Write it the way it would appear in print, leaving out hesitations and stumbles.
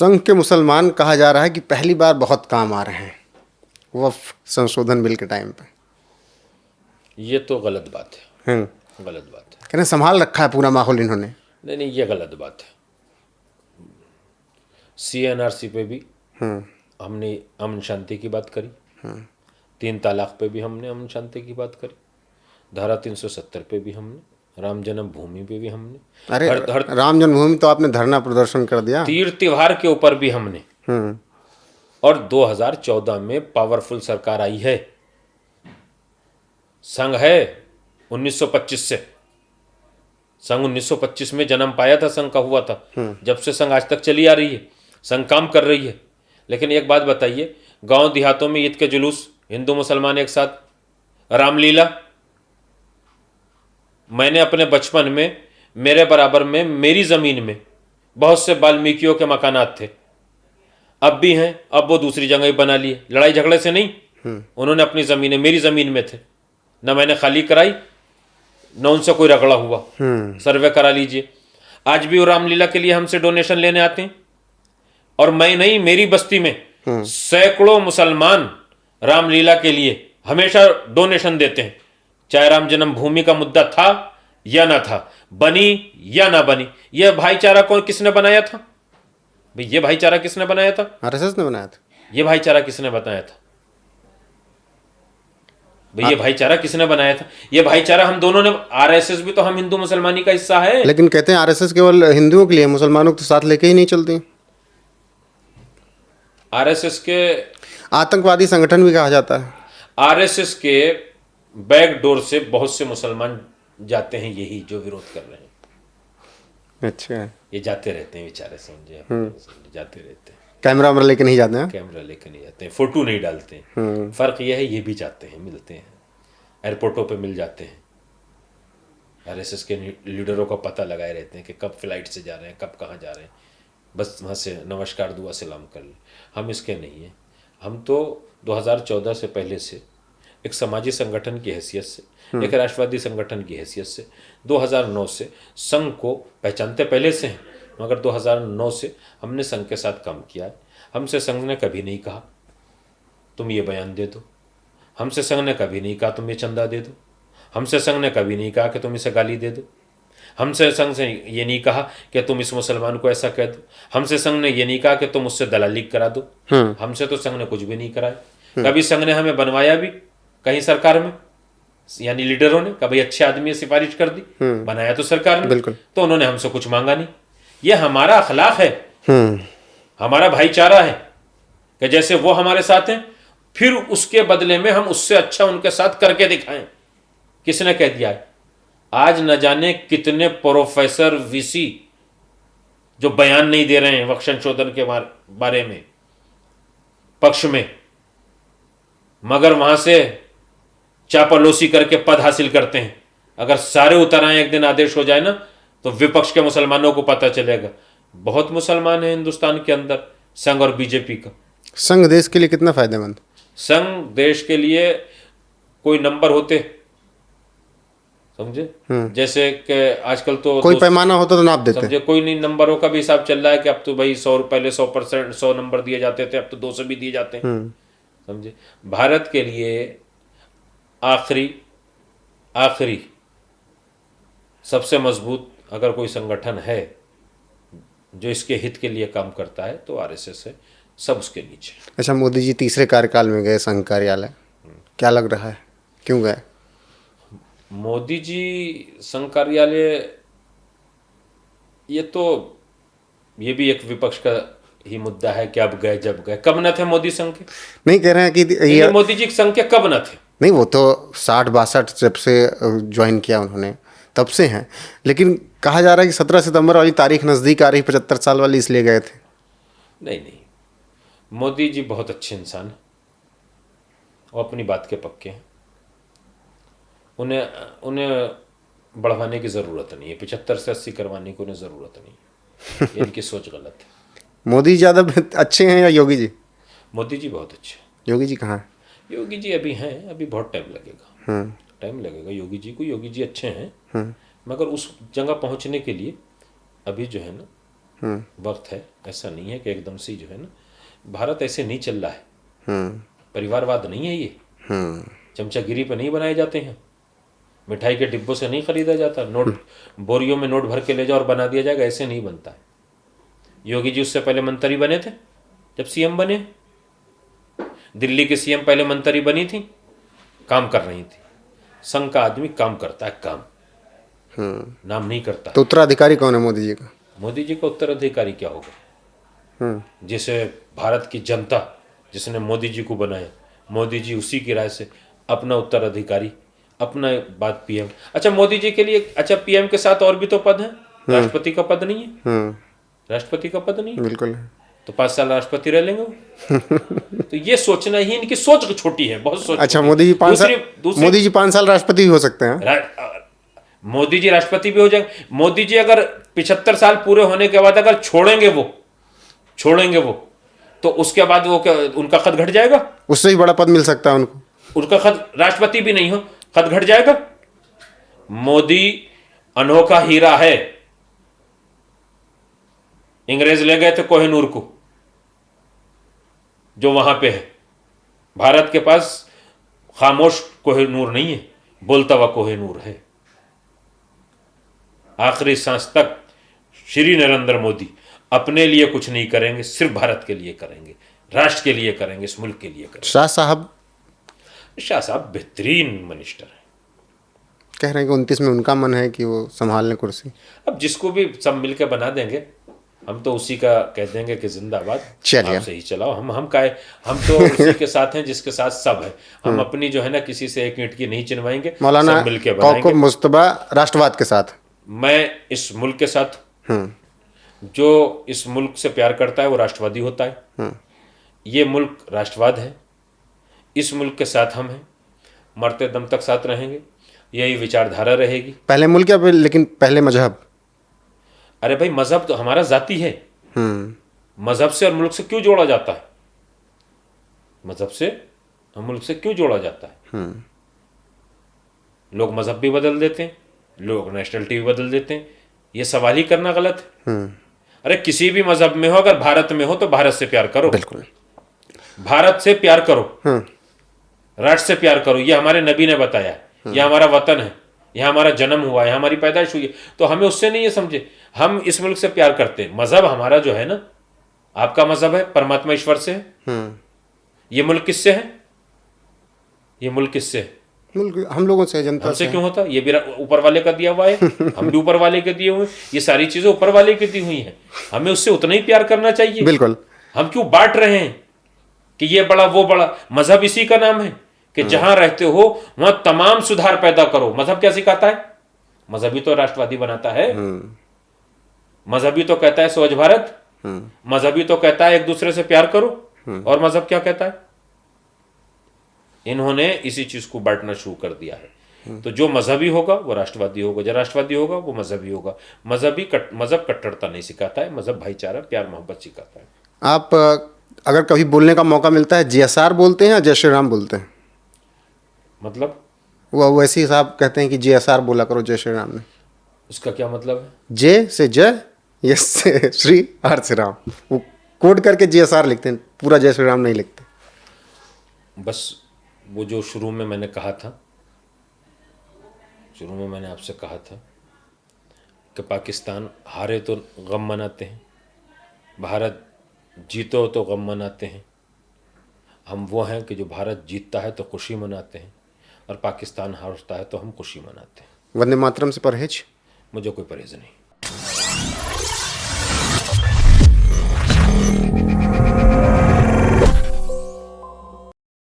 संघ के मुसलमान कहा जा रहा है कि पहली बार बहुत काम आ रहे हैं वक्फ संशोधन बिल के टाइम पे। ये तो गलत बात है, गलत बात है। कह रहे संभाल रखा है पूरा माहौल इन्होंने। नहीं, ये गलत बात है। CNRC पे भी हमने अमन शांति की बात करी, 3 तलाक पे भी हमने अमन शांति की बात करी, धारा 370 पे भी हमने, राम जन्मभूमि पे भी हमने, अरे हर राम जन्मभूमि तो आपने धरना प्रदर्शन कर दिया। तीर्थ त्योहार के ऊपर भी हमने। और 2014 में पावरफुल सरकार आई है, संघ है 1925 से। संघ 1925 में जन्म पाया था, संघ का हुआ था। जब से संघ आज तक चली आ रही है, संघ काम कर रही है। लेकिन एक बात बताइए, गांव देहातों में ईद के जुलूस, हिंदू मुसलमान एक साथ, रामलीला। मैंने अपने बचपन में, मेरे बराबर में, मेरी ज़मीन में बहुत से वाल्मीकियों के मकानात थे, अब भी हैं। अब वो दूसरी जगह बना लिए, लड़ाई झगड़े से नहीं। उन्होंने अपनी ज़मीनें मेरी ज़मीन में थे, न मैंने खाली कराई न उनसे कोई रगड़ा हुआ। सर्वे करा लीजिए। आज भी वो रामलीला के लिए हमसे डोनेशन लेने आते हैं। और मैं नहीं, मेरी बस्ती में सैकड़ों मुसलमान रामलीला के लिए हमेशा डोनेशन देते हैं, चाहे राम जन्मभूमि का मुद्दा था या ना था, बनी या ना बनी। यह भाईचारा कौन, किसने बनाया था भाई? ये भाईचारा किसने बनाया था? RSS ने बनाया था। ये भाईचारा किसने बताया था भाई? ये भाईचारा किसने बनाया था? ये भाईचारा हम दोनों ने, RSS भी तो हम हिंदू मुसलमानी का हिस्सा है। लेकिन कहते हैं RSS केवल हिंदुओं के लिए, मुसलमानों को तो साथ लेके ही नहीं चलती। RSS के आतंकवादी संगठन भी कहा जाता है। RSS के बैक डोर से बहुत से मुसलमान जाते हैं, यही जो विरोध कर रहे हैं। अच्छा, ये जाते रहते हैं बेचारे, समझे, जाते रहते हैं। कैमरा वैमरा लेके नहीं जाते हैं। कैमरा लेके नहीं जाते हैं, फोटो नहीं डालते हैं। फर्क यह है, ये भी जाते हैं, मिलते हैं, एयरपोर्टों पे मिल जाते हैं। RSS के लीडरों का पता लगाए रहते हैं कि कब फ्लाइट से जा रहे हैं, कब कहाँ जा रहे हैं, बस वहाँ से नमस्कार दुआ सलाम कर ले। हम इसके नहीं हैं। हम तो 2014 से पहले से एक समाजी संगठन की हैसियत से, एक राष्ट्रवादी संगठन की हैसियत से, 2009 से संघ को पहचानते पहले से हैं, मगर 2009 से हमने संघ के साथ काम किया है। हमसे संघ ने कभी नहीं कहा तुम ये बयान दे दो, हमसे संघ ने कभी नहीं कहा तुम ये चंदा दे दो, हमसे संघ ने कभी नहीं कहा कि तुम इसे गाली दे दो, हमसे संघ से ये नहीं कहा कि तुम इस मुसलमान को ऐसा कह दो, हमसे संघ ने ये नहीं कहा कि तुम उससे दलाली करा दो। हमसे तो संघ ने कुछ भी नहीं कराया। कभी संघ ने हमें बनवाया भी कहीं सरकार में, यानी लीडरों ने, कभी अच्छे आदमी सिफारिश कर दी, बनाया तो सरकार ने, तो उन्होंने हमसे कुछ मांगा नहीं। ये हमारा अखलाक है, हमारा भाईचारा है कि जैसे वो हमारे साथ हैं, फिर उसके बदले में हम उससे अच्छा उनके साथ करके दिखाएं। किसने कह दिया है? आज न जाने कितने प्रोफेसर VC जो बयान नहीं दे रहे हैं वक्फ संशोधन के बारे में, पक्ष में, मगर वहां से चापलूसी करके पद हासिल करते हैं। अगर सारे उतर आए, एक दिन आदेश हो जाए ना, तो विपक्ष के मुसलमानों को पता चलेगा बहुत मुसलमान हैं हिंदुस्तान के अंदर, संघ और बीजेपी का। संघ देश के लिए कितना फायदेमंद? संघ देश के लिए कोई नंबर होते, समझे, जैसे कि आजकल तो कोई पैमाना होता तो नाप देते, समझे, कोई नहीं, नंबरों का भी हिसाब चल रहा है कि अब तो भाई 100, पहले 100%, 100 नंबर दिए जाते थे, अब तो 200 भी दिए जाते हैं। समझे, भारत के लिए आखिरी सबसे मजबूत अगर कोई संगठन है जो इसके हित के लिए काम करता है तो RSS है, सब उसके नीचे। अच्छा, मोदी जी तीसरे कार्यकाल में गए संघ कार्यालय, क्या लग रहा है, क्यों गए? मोदी जी संघ कार्यालय, ये भी एक विपक्ष का ही मुद्दा है कि अब गए, जब गए, कब न थे मोदी संघ के? नहीं कह रहे हैं कि ये मोदी जी संघ के कब न थे? नहीं, वो तो 60-62 जब से ज्वाइन किया उन्होंने तब से हैं, लेकिन कहा जा रहा है कि 17 सितंबर वाली तारीख नज़दीक आ रही, 75 साल वाली, इसलिए गए थे। नहीं, मोदी जी बहुत अच्छे इंसान हैं, वो अपनी बात के पक्के हैं, उन्हें बढ़वाने की ज़रूरत नहीं है, 75 से 80 करवाने की उन्हें ज़रूरत नहीं है। इनकी सोच गलत है। मोदी ज़्यादा अच्छे हैं या योगी जी? मोदी जी बहुत अच्छे हैं। योगी जी कहाँ हैं? योगी जी अभी हैं, अभी बहुत टाइम लगेगा, टाइम लगेगा योगी जी को। योगी जी अच्छे हैं, मगर उस जगह पहुंचने के लिए अभी जो है ना, वक्त है, ऐसा नहीं है कि एकदम से जो है ना, भारत ऐसे नहीं चल रहा है, परिवारवाद नहीं है ये, चमचागिरी पे नहीं बनाए जाते हैं, मिठाई के डिब्बों से नहीं खरीदा जाता, नोट बोरियों में नोट भर के ले जाओ और बना दिया जाएगा, ऐसे नहीं बनता है। योगी जी उससे पहले मंत्री बने थे, जब सीएम बने, दिल्ली के सीएम पहले मंत्री बनी थी, काम कर रही थी। संघ का आदमी काम करता है, काम, नाम नहीं करता। तो उत्तराधिकारी कौन है मोदी जी का? मोदी जी का उत्तराधिकारी क्या होगा? जिसे भारत की जनता, जिसने मोदी जी को बनाया, मोदी जी उसी की राय से अपना उत्तराधिकारी, अपना बात पीएम। अच्छा, मोदी जी के लिए, अच्छा पीएम के साथ और भी तो पद है, राष्ट्रपति का पद नहीं है, राष्ट्रपति का पद नहीं है, बिल्कुल। तो 5 साल राष्ट्रपति रह लेंगे वो। तो ये सोचना ही, इनकी सोच छोटी है, बहुत सोच। अच्छा, मोदी जी 5 साल, मोदी जी 5 साल राष्ट्रपति भी हो सकते हैं? मोदी जी राष्ट्रपति भी हो जाएंगे। मोदी जी अगर 75 साल पूरे होने के बाद अगर छोड़ेंगे वो, तो उसके बाद वो क्या, उनका खत घट जाएगा? उससे ही बड़ा पद मिल सकता है उनको। उनका खत, राष्ट्रपति भी नहीं हो, खत घट जाएगा। मोदी अनोखा हीरा है। अंग्रेज ले गए थे कोहिनूर को, जो वहां पे है। भारत के पास खामोश कोहिनूर नहीं है, बोलता हुआ कोहिनूर है। आखिरी सांस तक श्री नरेंद्र मोदी अपने लिए कुछ नहीं करेंगे, सिर्फ भारत के लिए करेंगे, राष्ट्र के लिए करेंगे, इस मुल्क के लिए करेंगे। शाह साहब बेहतरीन मिनिस्टर है। कह रहे हैं कि 29 में उनका मन है कि वो संभाल लें कुर्सी। अब जिसको भी सब मिलकर बना देंगे, हम तो उसी का कह देंगे कि जिंदाबाद, चलिए, आप सही चलाओ। हम तो उसी के साथ हैं जिसके साथ सब है। हम अपनी जो है ना, किसी से एक ईंट की नहीं चिनवाएंगे, मौलाना सब मिलकर बनाएंगे। कौकब मुस्तफा राष्ट्रवाद के साथ, मैं इस मुल्क के साथ, जो इस मुल्क से प्यार करता है वो राष्ट्रवादी होता है। ये मुल्क राष्ट्रवाद है, इस मुल्क के साथ हम हैं, मरते दम तक साथ रहेंगे, यही विचारधारा रहेगी। पहले मुल्क या लेकिन पहले मजहब? अरे भाई, मजहब तो हमारा जाती है। मजहब से और मुल्क से क्यों जोड़ा जाता है? मजहब से और मुल्क से क्यों जोड़ा जाता है? लोग मजहब भी बदल देते हैं, लोग नेशनलिटी भी बदल देते हैं, ये सवाल ही करना गलत है। अरे किसी भी मजहब में हो, अगर भारत में हो तो भारत से प्यार करो, बिल्कुल, भारत से प्यार करो, राष्ट्र से प्यार करो। ये हमारे नबी ने बताया, ये हमारा वतन है, यहाँ हमारा जन्म हुआ है, हमारी पैदाइश हुई है, तो हमें उससे नहीं ये समझे, हम इस मुल्क से प्यार करते हैं। मजहब हमारा जो है ना, आपका मजहब है परमात्मा ईश्वर से है, ये मुल्क किससे है? ये मुल्क किससे है? मुल्क हम लोगों से, जनता हमसे क्यों होता? ये भी ऊपर वाले का दिया हुआ है, हम भी ऊपर वाले के दिए हुए, ये सारी चीजें ऊपर वाले की दी हुई हैं, हमें उससे उतना ही प्यार करना चाहिए। बिल्कुल। हम क्यों बांट रहे हैं कि ये बड़ा वो बड़ा? मजहब इसी का नाम है कि जहां रहते हो वहां तमाम सुधार पैदा करो। मजहब क्या सिखाता है? मजहब ही तो राष्ट्रवादी बनाता है, मजहब ही तो कहता है स्वच्छ भारत, मजहब ही तो कहता है एक दूसरे से प्यार करो, और मजहब क्या कहता है? इन्होंने इसी चीज को बांटना शुरू कर दिया है। तो जो मजहबी होगा वो राष्ट्रवादी होगा, जो राष्ट्रवादी होगा वो मजहबी होगा। मजहब कट्टरता नहीं सिखाता है, मजहब भाईचारा, प्यार मोहब्बत सिखाता है। आप अगर कभी बोलने का मौका मिलता है, जीएसआर बोलते हैं या जय श्री राम बोलते हैं? मतलब वो वैसे ही साहब कहते हैं कि जीएसआर बोला करो जय श्री राम में। उसका क्या मतलब है? जय से जय, यस से श्री, आर से राम। वो कोड करके जीएसआर लिखते हैं, पूरा जय श्री राम नहीं लिखते। बस वो जो शुरू में मैंने कहा था, शुरू में मैंने आपसे कहा था कि पाकिस्तान हारे तो गम मनाते हैं, भारत जीतो तो गम मनाते हैं। हम वो हैं कि जो भारत जीतता है तो खुशी मनाते हैं, और पाकिस्तान हारता है तो हम खुशी मनाते हैं। वंदे मातरम से परहेज? मुझे कोई परहेज नहीं।